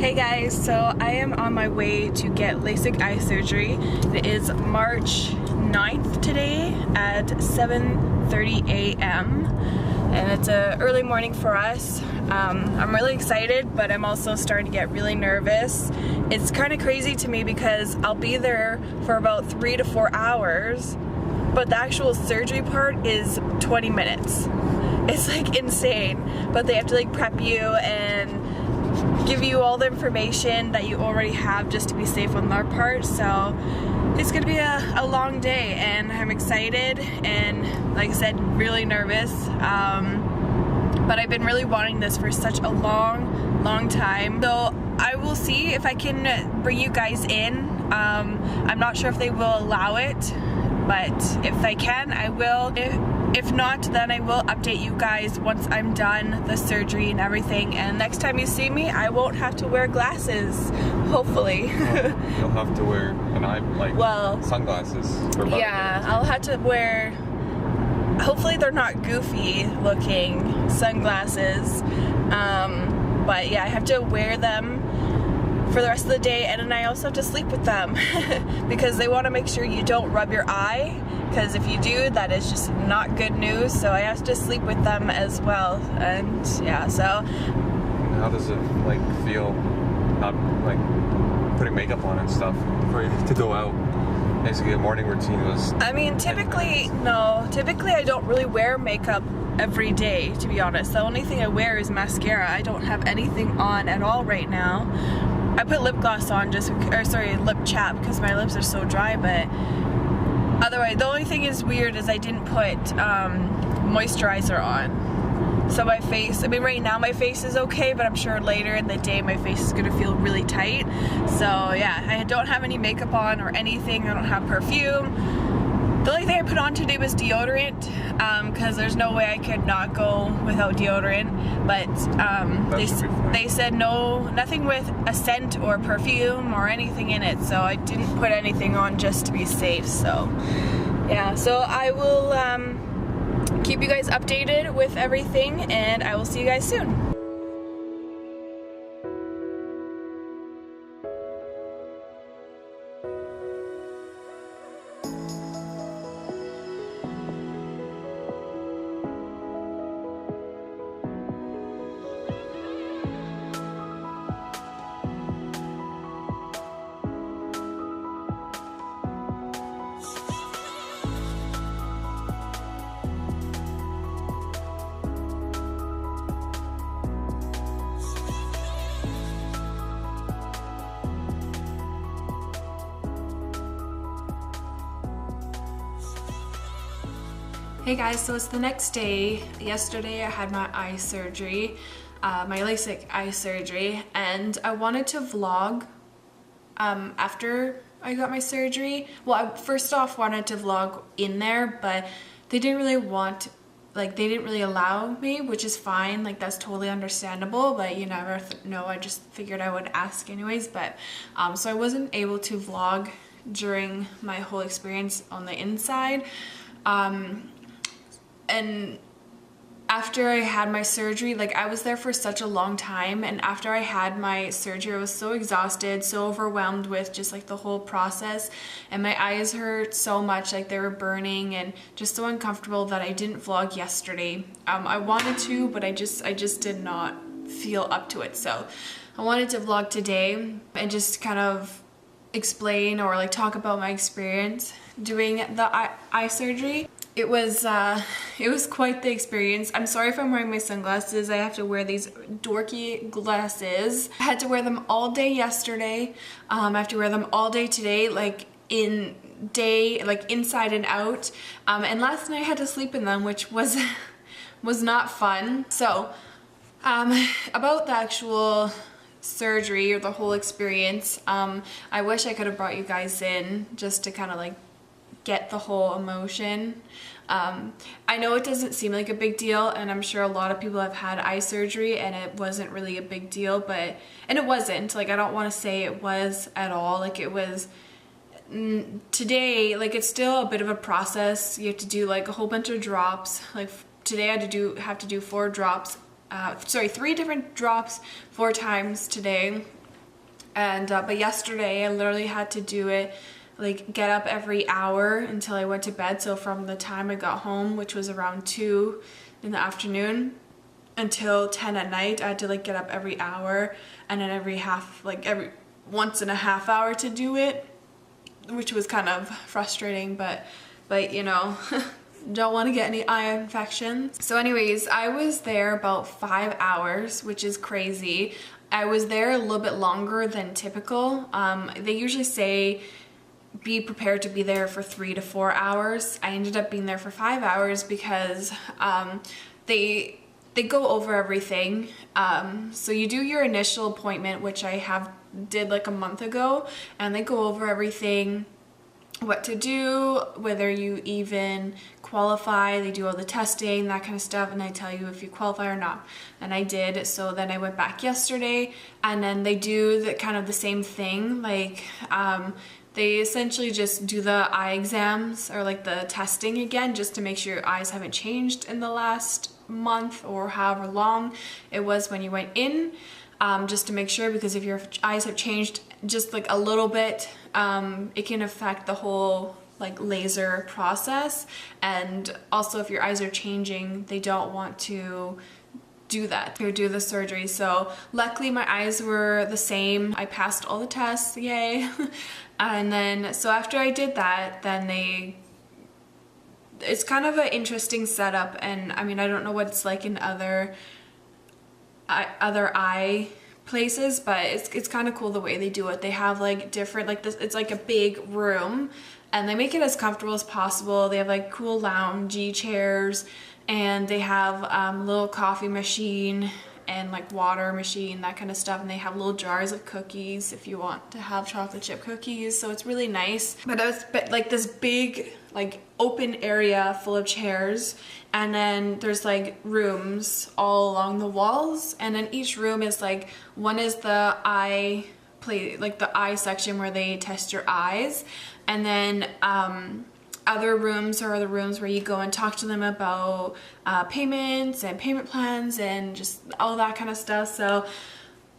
Hey guys, so I am on my way to get LASIK eye surgery. It is March 9th today at 7:30 a.m. and it's an early morning for us. I'm really excited, but I'm also starting to get really nervous. It's kind of crazy to me because I'll be there for about 3 to 4 hours, but the actual surgery part is 20 minutes. It's like insane, but they have to like prep you and give you all the information that you already have just to be safe on their part. So it's gonna be a long day, and I'm excited and, like I said, really nervous. But I've been really wanting this for such a long time. So I will see if I can bring you guys in. I'm not sure if they will allow it, but if I can, I will. If not, then I will update you guys once I'm done the surgery and everything. And next time you see me, I won't have to wear glasses, hopefully. You'll have to wear sunglasses. Yeah, I'll have to wear, hopefully they're not goofy looking sunglasses. But yeah, I have to wear them for the rest of the day, and then I also have to sleep with them because they want to make sure you don't rub your eye, because if you do, that is just not good news. So I have to sleep with them as well. And yeah, so how does it feel not putting makeup on and stuff for you to go out? Basically, a morning routine was, I mean, typically I don't really wear makeup every day, to be honest. The only thing I wear is mascara. I don't have anything on at all right now. I put lip gloss on lip chap, because my lips are so dry, but otherwise, the only thing is weird is I didn't put moisturizer on. So my face, I mean right now my face is okay, but I'm sure later in the day my face is gonna feel really tight. So yeah, I don't have any makeup on or anything. I don't have perfume. The only thing I put on today was deodorant, because there's no way I could not go without deodorant. But they said nothing with a scent or perfume or anything in it, so I didn't put anything on just to be safe. So yeah, so I will keep you guys updated with everything, and I will see you guys soon. Hey guys, so it's the next day. Yesterday I had my eye surgery, my LASIK eye surgery, and I wanted to vlog after I got my surgery. Well, I first off wanted to vlog in there, but they didn't really allow me, which is fine. Like, that's totally understandable, but you never know. I just figured I would ask anyways. But so I wasn't able to vlog during my whole experience on the inside. And after I had my surgery, I was there for such a long time, and after I had my surgery I was so exhausted, so overwhelmed with just the whole process, and my eyes hurt so much, they were burning and just so uncomfortable, that I didn't vlog yesterday. I wanted to, but I just did not feel up to it. So I wanted to vlog today and just kind of explain or talk about my experience doing the eye surgery. It was quite the experience. I'm sorry if I'm wearing my sunglasses. I have to wear these dorky glasses. I had to wear them all day yesterday. I have to wear them all day today, inside and out. And last night I had to sleep in them, which was not fun. So about the actual surgery or the whole experience, I wish I could have brought you guys in just to kind of get the whole emotion. I know it doesn't seem like a big deal, and I'm sure a lot of people have had eye surgery and it wasn't really a big deal, and it wasn't. I don't want to say it was at all. It was today, it's still a bit of a process. You have to do a whole bunch of drops. Today I have to do 4 drops, 3 different drops 4 times today. And but yesterday I literally had to do it, like get up every hour until I went to bed. So from the time I got home, which was around 2 in the afternoon, until 10 at night, I had to like get up every hour, and then every once in a half hour to do it, which was kind of frustrating, but you know, don't want to get any eye infections. So anyways, I was there about 5 hours, which is crazy. I was there a little bit longer than typical. They usually say be prepared to be there for 3 to 4 hours. I ended up being there for 5 hours because they go over everything. So you do your initial appointment, which I did like a month ago, and they go over everything, what to do, whether you even qualify. They do all the testing, that kind of stuff, and I tell you if you qualify or not. And I did. So then I went back yesterday, and then they do kind of the same thing. Like they essentially just do the eye exams, or like the testing again, just to make sure your eyes haven't changed in the last month or however long it was when you went in, just to make sure, because if your eyes have changed just like a little bit, it can affect the whole like laser process. And also if your eyes are changing, they don't want to do that or do the surgery. So luckily my eyes were the same. I passed all the tests, yay. And then so after I did that, then it's kind of an interesting setup, and I mean, I don't know what it's like in other eye places, but it's kind of cool the way they do it. They have like different, like this, it's like a big room, and they make it as comfortable as possible. They have like cool loungy chairs, and they have a little coffee machine and like water machine, that kind of stuff, and they have little jars of cookies if you want to have chocolate chip cookies. So it's really nice. But it was like this big like open area full of chairs, and then there's like rooms all along the walls, and then each room is like, one is the eye like the eye section where they test your eyes, and then other rooms are the rooms where you go and talk to them about payments and payment plans and just all that kind of stuff. So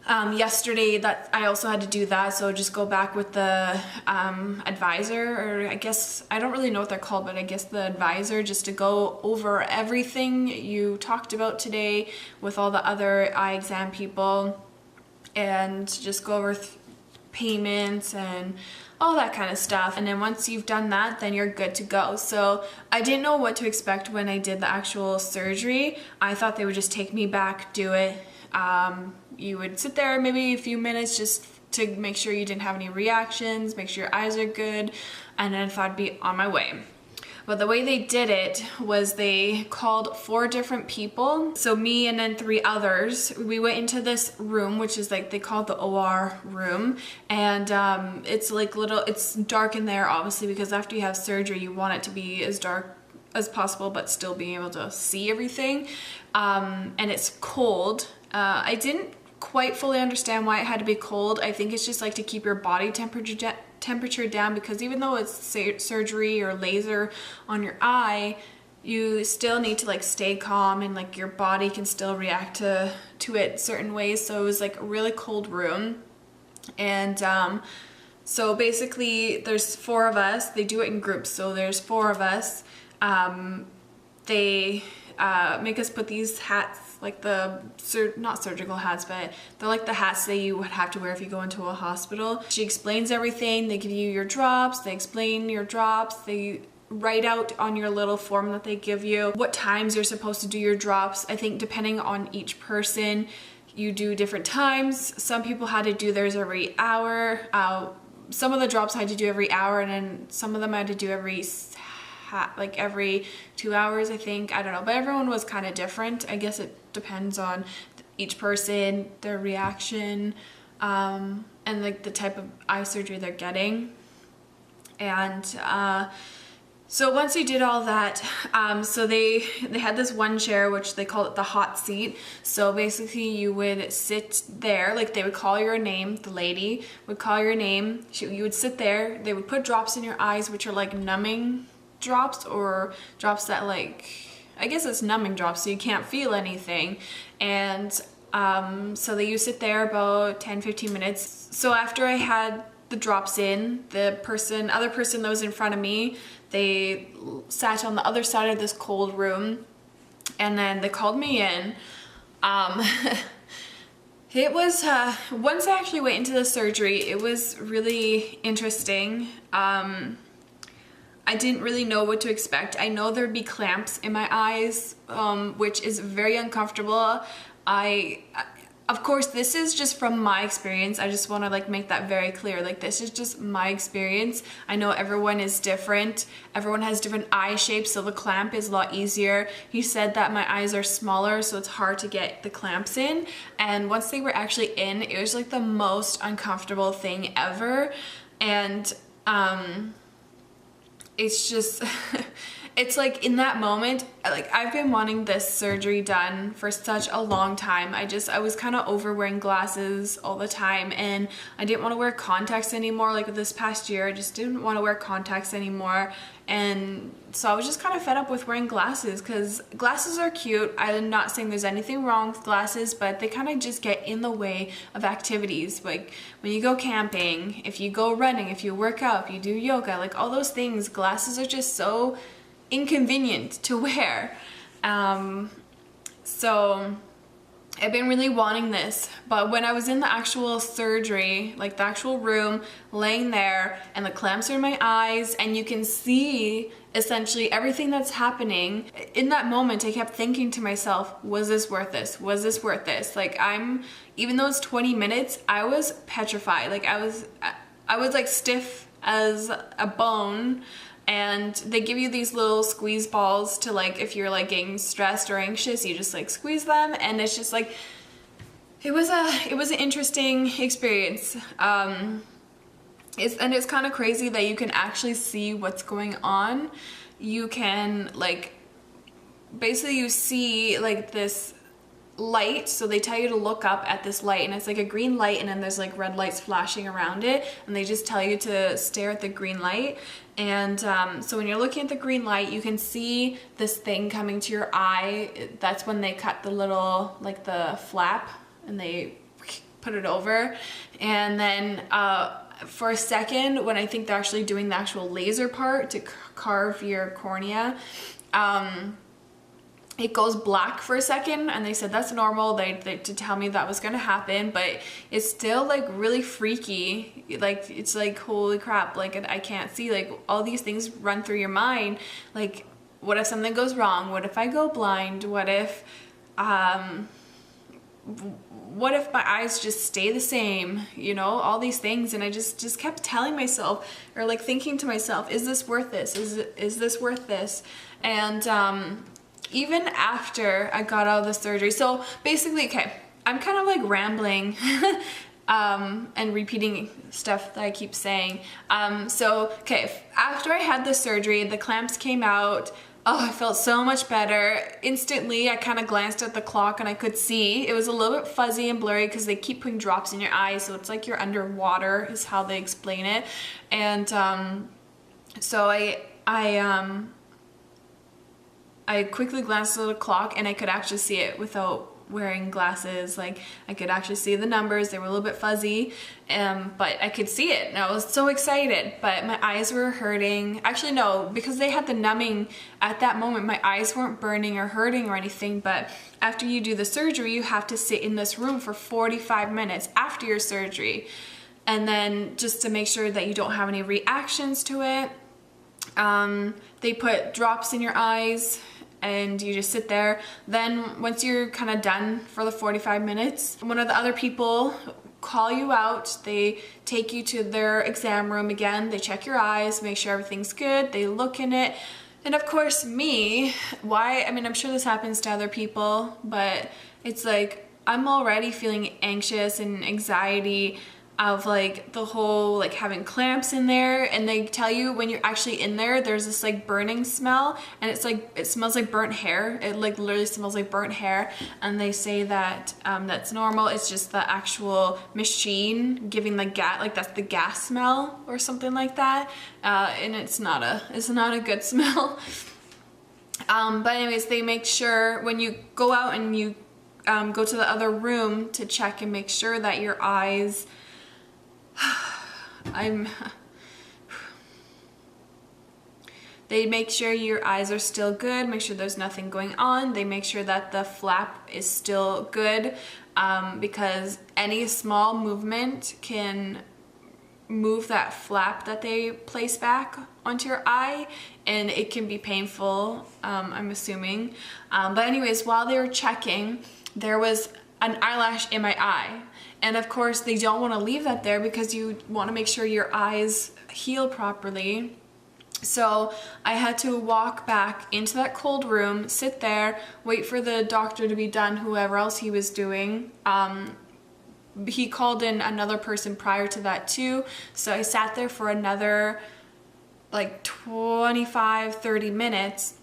yesterday that I also had to do that, so just go back with the advisor, or I guess, I don't really know what they're called, but I guess the advisor, just to go over everything you talked about today with all the other eye exam people, and just go over payments and all that kind of stuff. And then once you've done that, then you're good to go. So I didn't know what to expect when I did the actual surgery. I thought they would just take me back, do it. You would sit there maybe a few minutes just to make sure you didn't have any reactions, make sure your eyes are good, and then I thought I'd be on my way. But the way they did it was they called 4 different people. So me and then 3 others. We went into this room, which is like, they call it the OR room. And it's like it's dark in there, obviously, because after you have surgery, you want it to be as dark as possible, but still being able to see everything. And it's cold. I didn't quite fully understand why it had to be cold. I think it's just like to keep your body temperature down, because even though it's surgery or laser on your eye, you still need to like stay calm, and like your body can still react to it certain ways. So it was like a really cold room. And so basically there's 4 of us. They do it in groups, so there's 4 of us. They make us put these hats, like not surgical hats, but they're like the hats that you would have to wear if you go into a hospital. She explains everything. They give you your drops, they explain your drops, they write out on your little form that they give you what times you're supposed to do your drops. I think depending on each person, you do different times. Some people had to do theirs every hour. Some of the drops I had to do every hour, and then some of them I had to do every 2 hours, I think. I don't know, but everyone was kind of different. I guess it depends on each person, their reaction, and like the type of eye surgery they're getting. And so once we did all that, so they had this one chair, which they called it the hot seat. So basically you would sit there, like they would call your name, the lady would call your name, you would sit there, they would put drops in your eyes, which are like numbing drops, or drops that like, I guess it's numbing drops, so you can't feel anything. And So they used it there about 10-15 minutes. So after I had the drops in, the other person that was in front of me, they sat on the other side of this cold room, and then they called me in. It was, once I actually went into the surgery, it was really interesting. I didn't really know what to expect. I know there'd be clamps in my eyes, which is very uncomfortable. Of course, this is just from my experience. I just want to like make that very clear. Like, this is just my experience. I know everyone is different. Everyone has different eye shapes, so the clamp is a lot easier. He said that my eyes are smaller, so it's hard to get the clamps in. And once they were actually in, it was like the most uncomfortable thing ever. And it's just it's like in that moment, like I've been wanting this surgery done for such a long time. I was kind of over wearing glasses all the time, and I didn't want to wear contacts anymore. Like this past year, I just didn't want to wear contacts anymore. And so I was just kind of fed up with wearing glasses, because glasses are cute. I'm not saying there's anything wrong with glasses, but they kind of just get in the way of activities. Like when you go camping, if you go running, if you work out, if you do yoga, like all those things, glasses are just so inconvenient to wear. So I've been really wanting this, but when I was in the actual surgery, like the actual room, laying there, and the clamps are in my eyes, and you can see essentially everything that's happening, in that moment I kept thinking to myself, was this worth this? Was this worth this? Like, even though it's 20 minutes, I was petrified. Like I was like stiff as a bone. And they give you these little squeeze balls to, like, if you're like getting stressed or anxious, you just like squeeze them, and it's just like, it was an interesting experience. It's kind of crazy that you can actually see what's going on. You can, like, basically you see like this light, so they tell you to look up at this light, and it's like a green light, and then there's like red lights flashing around it, and they just tell you to stare at the green light. And so when you're looking at the green light, you can see this thing coming to your eye. That's when they cut the little, like the flap, and they put it over. And then for a second, when I think they're actually doing the actual laser part to carve your cornea, it goes black for a second, and they said that's normal. They to tell me that was gonna happen, but it's still like really freaky. Like, it's like, holy crap, like I can't see. Like, all these things run through your mind. Like, what if something goes wrong? What if I go blind? What if my eyes just stay the same? You know, all these things. And I just kept telling myself, or like thinking to myself, is this worth this? Is this worth this? And even after I got out of the surgery, so basically, okay, I'm kind of like rambling and repeating stuff that I keep saying. So, okay, after I had the surgery, the clamps came out. Oh, I felt so much better. Instantly, I kind of glanced at the clock and I could see. It was a little bit fuzzy and blurry because they keep putting drops in your eyes, so it's like you're underwater is how they explain it. And so I quickly glanced at the clock, and I could actually see it without wearing glasses. Like, I could actually see the numbers. They were a little bit fuzzy, but I could see it, and I was so excited. But my eyes were hurting. Actually, no, because they had the numbing at that moment, my eyes weren't burning or hurting or anything. But after you do the surgery, you have to sit in this room for 45 minutes after your surgery, and then just to make sure that you don't have any reactions to it. They put drops in your eyes, and you just sit there. Then once you're kind of done for the 45 minutes, one of the other people call you out. They take you to their exam room again. They check your eyes, make sure everything's good. They look in it. And of course I mean, I'm sure this happens to other people, but it's like, I'm already feeling anxious and anxiety of like the whole like having clamps in there, and they tell you when you're actually in there, there's this like burning smell, and it's like, it smells like burnt hair. It like literally smells like burnt hair, and they say that that's normal. It's just the actual machine giving the gas, like that's the gas smell or something like that, and it's not a good smell. But anyways, they make sure when you go out and you go to the other room to check and make sure that your eyes they make sure your eyes are still good, make sure there's nothing going on. They make sure that the flap is still good, because any small movement can move that flap that they place back onto your eye, and it can be painful, I'm assuming. But anyways, while they were checking, there was an eyelash in my eye. And of course, they don't want to leave that there because you want to make sure your eyes heal properly. So I had to walk back into that cold room, sit there, wait for the doctor to be done, whoever else he was doing. He called in another person prior to that too. So I sat there for another like 25-30 minutes.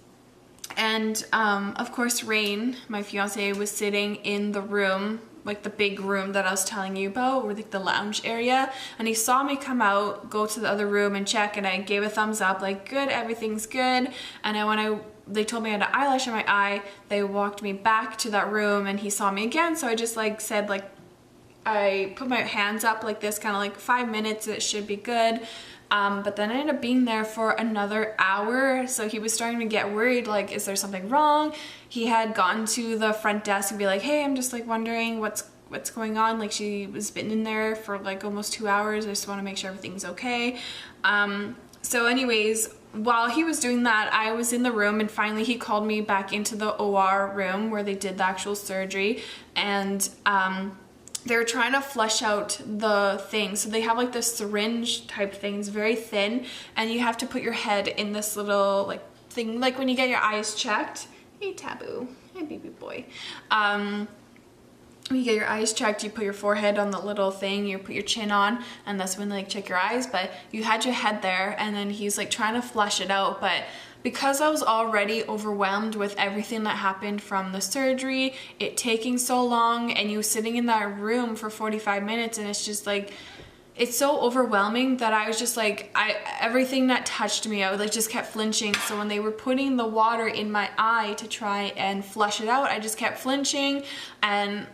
And of course, Rain, my fiance, was sitting in the room, like the big room that I was telling you about, or like the lounge area, and he saw me come out, go to the other room and check, and I gave a thumbs up, like, good, everything's good. And when they told me I had an eyelash in my eye, they walked me back to that room, and he saw me again, so I just like said, like, I put my hands up like this, kind of like 5 minutes, it should be good. But then I ended up being there for another hour, so he was starting to get worried, like, is there something wrong? He had gone to the front desk and be like, hey, I'm just like wondering what's going on. Like, she was been in there for like almost 2 hours. I just want to make sure everything's okay. So anyways, while he was doing that, I was in the room, and finally he called me back into the OR room where they did the actual surgery, and they were trying to flush out the thing. So they have like this syringe type thing. It's very thin, and you have to put your head in this little like thing, like when you get your eyes checked. Hey, Taboo. Hey, baby boy. When you get your eyes checked, you put your forehead on the little thing, you put your chin on, and that's when they like check your eyes. But you had your head there, and then he's like trying to flush it out. But because I was already overwhelmed with everything that happened from the surgery, it taking so long, and you sitting in that room for 45 minutes, and it's just like, it's so overwhelming that I was just like, everything that touched me, I would like just kept flinching. So when they were putting the water in my eye to try and flush it out, I just kept flinching. And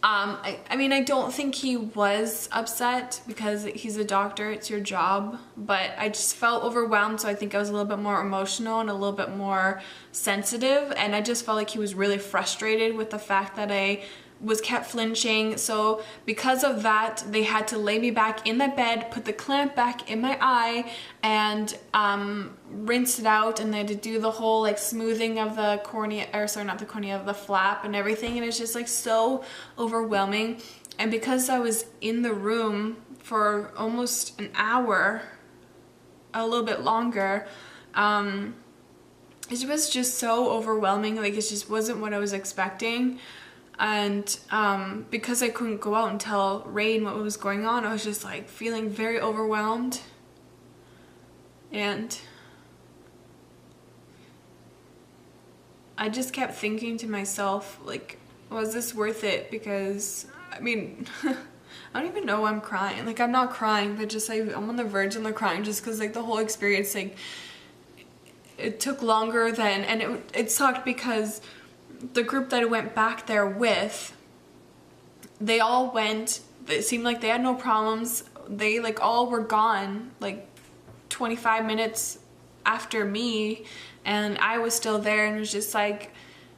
I mean, I don't think he was upset because he's a doctor, it's your job, but I just felt overwhelmed, so I think I was a little bit more emotional and a little bit more sensitive, and I just felt like he was really frustrated with the fact that I was kept flinching. So because of that, they had to lay me back in the bed, put the clamp back in my eye, and rinse it out, and they had to do the whole like smoothing of the cornea, or sorry, not the cornea, of the flap and everything, and it's just like so overwhelming. And because I was in the room for almost an hour, a little bit longer, it was just so overwhelming. Like, it just wasn't what I was expecting. And because I couldn't go out and tell Rain what was going on, I was just like feeling very overwhelmed. And I just kept thinking to myself, like, was this worth it? Because, I mean, I don't even know why I'm crying. Like, I'm not crying, but just like, I'm on the verge of crying just because like the whole experience, like, it took longer than, and it sucked because the group that I went back there with, they all went, it seemed like they had no problems. They like all were gone like 25 minutes after me, and I was still there. And it was just like,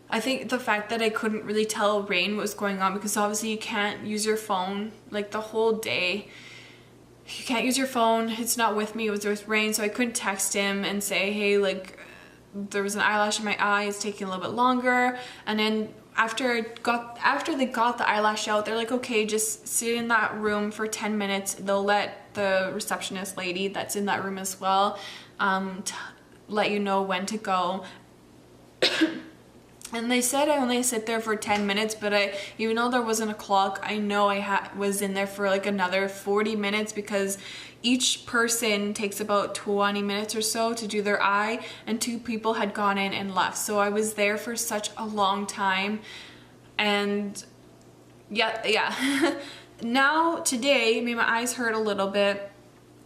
I think the fact that I couldn't really tell Rain what was going on, because obviously you can't use your phone like the whole day. You can't use your phone. It's not with me, it was with Rain, so I couldn't text him and say, hey, like, there was an eyelash in my eye, it's taking a little bit longer. And then after they got the eyelash out, they're like, okay, just sit in that room for 10 minutes. They'll let the receptionist lady that's in that room as well let you know when to go. And they said I only sit there for 10 minutes, but even though there wasn't a clock, I know I was in there for like another 40 minutes, because each person takes about 20 minutes or so to do their eye, and 2 people had gone in and left. So I was there for such a long time. And yeah. Now today, I mean, my eyes hurt a little bit.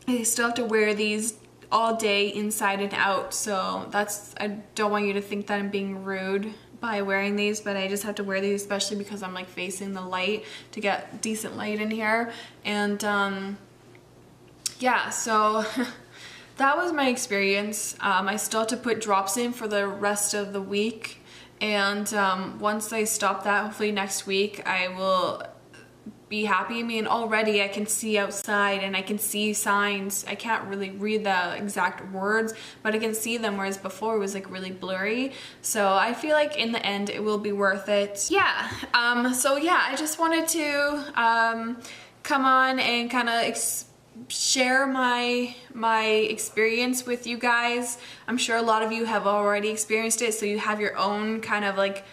I still have to wear these all day inside and out, so I don't want you to think that I'm being rude by wearing these, but I just have to wear these especially because I'm like facing the light to get decent light in here. And yeah, so that was my experience. I still have to put drops in for the rest of the week, and once I stop that, hopefully next week, I will be happy. I mean, already I can see outside and I can see signs. I can't really read the exact words, but I can see them, whereas before it was like really blurry. So I feel like in the end it will be worth it. Yeah, so yeah, I just wanted to come on and kind of share my experience with you guys. I'm sure a lot of you have already experienced it, so you have your own kind of like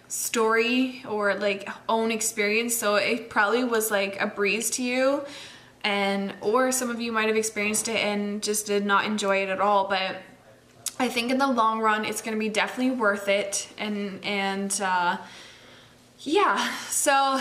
story or like own experience, so it probably was like a breeze to you, and or some of you might have experienced it and just did not enjoy it at all. But I think in the long run it's going to be definitely worth it. And yeah, so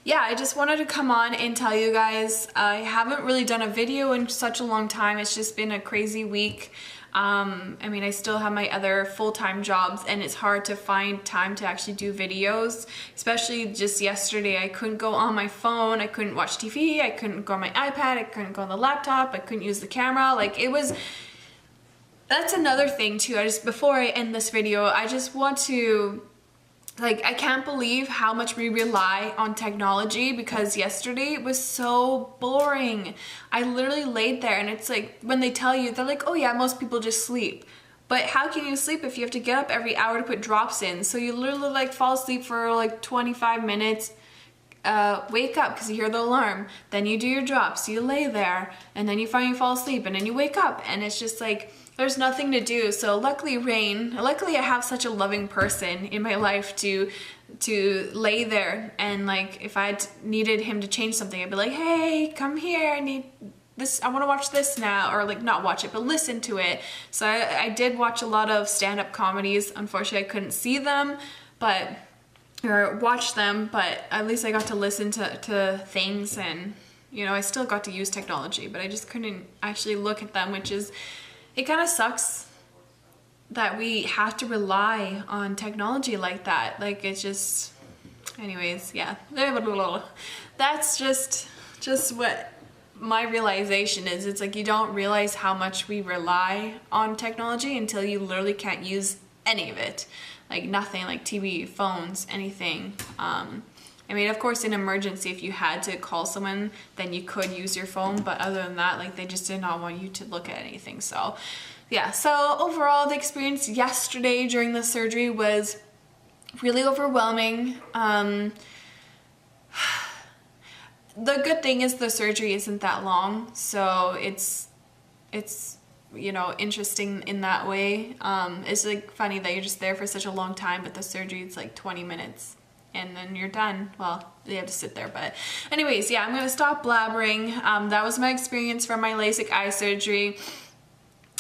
yeah, I just wanted to come on and tell you guys, I haven't really done a video in such a long time. It's just been a crazy week. I mean, I still have my other full-time jobs, and it's hard to find time to actually do videos, especially just yesterday. I couldn't go on my phone, I couldn't watch TV, I couldn't go on my iPad, I couldn't go on the laptop, I couldn't use the camera. Like, it was, that's another thing too. Before I end this video, I just want to, like, I can't believe how much we rely on technology, because yesterday it was so boring. I literally laid there, and it's like, when they tell you, they're like, oh yeah, most people just sleep. But how can you sleep if you have to get up every hour to put drops in? So you literally like fall asleep for like 25 minutes, wake up because you hear the alarm, then you do your drops, you lay there, and then you finally fall asleep, and then you wake up, and it's just like, there's nothing to do. So luckily I have such a loving person in my life to lay there, and like if I needed him to change something, I'd be like, hey, come here, I need this, I want to watch this now, or like not watch it but listen to it. So I did watch a lot of stand-up comedies. Unfortunately I couldn't see them or watch them, but at least I got to listen to things, and you know, I still got to use technology, but I just couldn't actually look at them, which is, it kind of sucks that we have to rely on technology like that. Like, it's just, anyways, yeah. That's just what my realization is. It's like, you don't realize how much we rely on technology until you literally can't use any of it. Like nothing, like TV, phones, anything. I mean, of course, in emergency, if you had to call someone, then you could use your phone. But other than that, like, they just did not want you to look at anything. So, yeah. So overall, the experience yesterday during the surgery was really overwhelming. The good thing is the surgery isn't that long, so it's you know, interesting in that way. It's like funny that you're just there for such a long time, but the surgery is like 20 minutes. And then you're done. Well, you have to sit there, but anyways, yeah, I'm gonna stop blabbering. That was my experience from my LASIK eye surgery.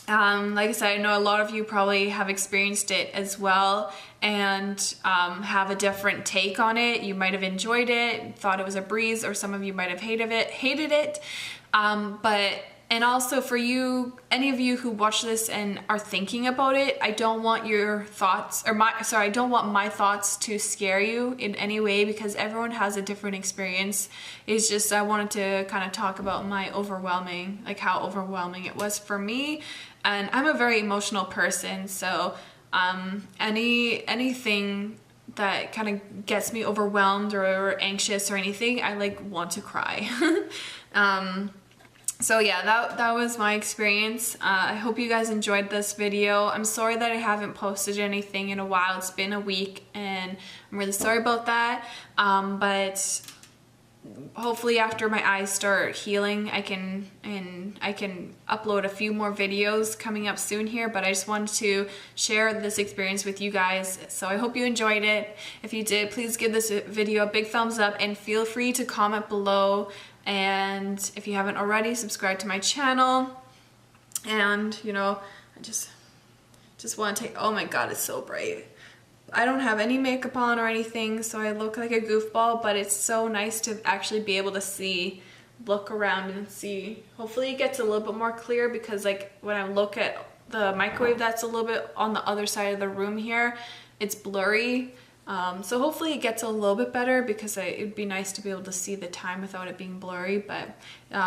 Like I said, I know a lot of you probably have experienced it as well, and have a different take on it. You might have enjoyed it, thought it was a breeze, or some of you might have hated it. And also for you, any of you who watch this and are thinking about it, I don't want your thoughts, I don't want my thoughts to scare you in any way, because everyone has a different experience. It's just, I wanted to kind of talk about my overwhelming, like how overwhelming it was for me. And I'm a very emotional person, so anything that kind of gets me overwhelmed or anxious or anything, I like want to cry. So yeah, that was my experience. I hope you guys enjoyed this video. I'm sorry that I haven't posted anything in a while. It's been a week, and I'm really sorry about that. But hopefully after my eyes start healing, I can upload a few more videos coming up soon here. But I just wanted to share this experience with you guys. So I hope you enjoyed it. If you did, please give this video a big thumbs up, and feel free to comment below. And if you haven't already, subscribe to my channel. And you know, I just want to take, oh my god, it's so bright. I don't have any makeup on or anything, so I look like a goofball, but it's so nice to actually be able to look around and see. Hopefully it gets a little bit more clear, because like when I look at the microwave that's a little bit on the other side of the room here, it's blurry. So hopefully it gets a little bit better, because it'd be nice to be able to see the time without it being blurry. But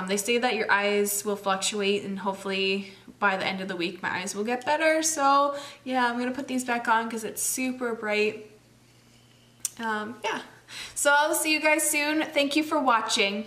they say that your eyes will fluctuate, and hopefully by the end of the week my eyes will get better. So yeah, I'm gonna put these back on because it's super bright. Yeah, so I'll see you guys soon. Thank you for watching.